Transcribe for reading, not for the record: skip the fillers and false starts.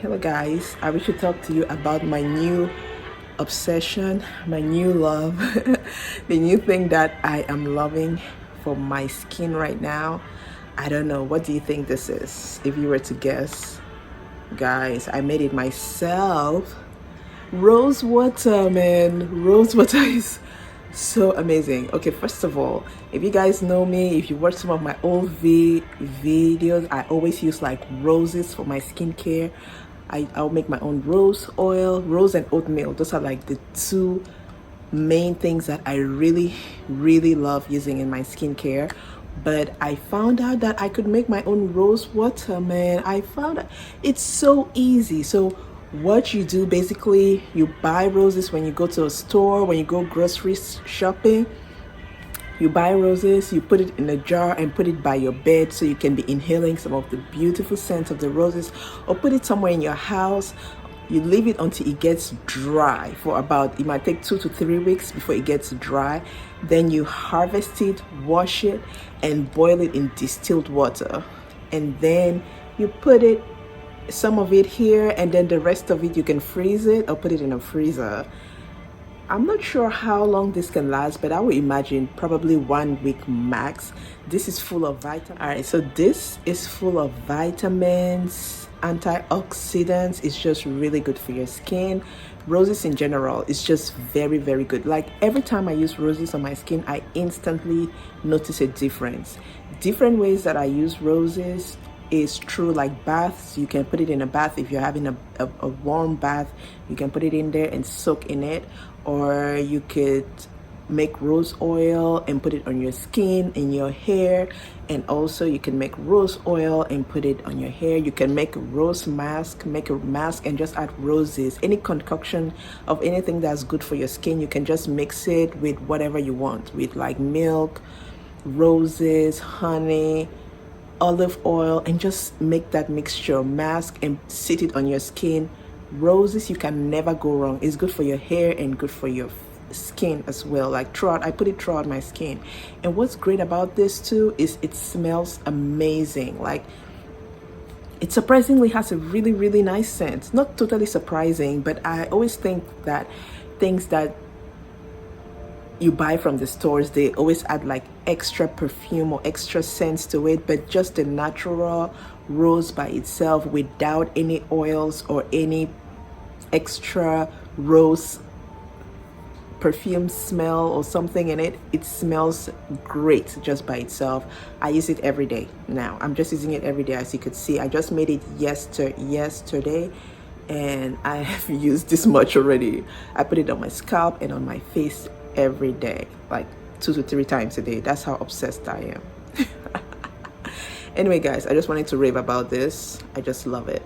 Hello guys, I wish to talk to you about my new obsession, my new love, the new thing that I am loving for my skin right now. I don't know, what do you think this is? If you were to guess, guys, I made it myself. Rose water, man. Rose water is so amazing. Okay, first of all, if you guys know me, if you watch some of my old videos, I always use like roses for my skincare. I'll make my own rose oil, rose and oatmeal. Those are like the two main things that I really love using in my skincare. But I found out that I could make my own rose water, man. I found out it's so easy. So what you do, basically, you buy roses when you go to a store, when you go grocery shopping. You buy roses, you put it in a jar and put it by your bed so you can be inhaling some of the beautiful scents of the roses, or put it somewhere in your house. You leave it until it gets dry for about, it might take 2 to 3 weeks before it gets dry. Then you harvest it, wash it, and boil it in distilled water. And then you put it, some of it here, and then the rest of it you can freeze it or put it in a freezer. I'm not sure how long this can last, but I would imagine probably 1 week max. This is full of vitamins. All right, so this is full of vitamins, antioxidants. It's just really good for your skin. Roses in general is just very good. Like every time I use roses on my skin, I instantly notice a difference. Different ways that I use roses is through like baths. You can put it in a bath. If you're having a warm bath, you can put it in there and soak in it. Or you could make rose oil and put it on your skin, in your hair. And also you can make rose oil and put it on your hair. You can make a rose mask, make a mask and just add roses. Any concoction of anything that's good for your skin, you can just mix it with whatever you want, with like milk, roses, honey, olive oil, and just make that mixture mask and sit it on your skin. Roses, you can never go wrong. It's good for your hair and good for your skin as well. Like throughout, I put it throughout my skin. And what's great about this too is it smells amazing. Like it surprisingly has a really nice scent. Not totally surprising, but I always think that things that you buy from the stores, they always add like extra perfume or extra scents to it, but just the natural rose by itself without any oils or any extra rose perfume smell or something in it, it smells great just by itself. I use it every day now. I'm just using it every day. As you could see, I just made it yesterday and I have used this much already. I put it on my scalp and on my face every day, like 2 to 3 times a day. That's how obsessed I am. Anyway guys, I just wanted to rave about this. I just love it.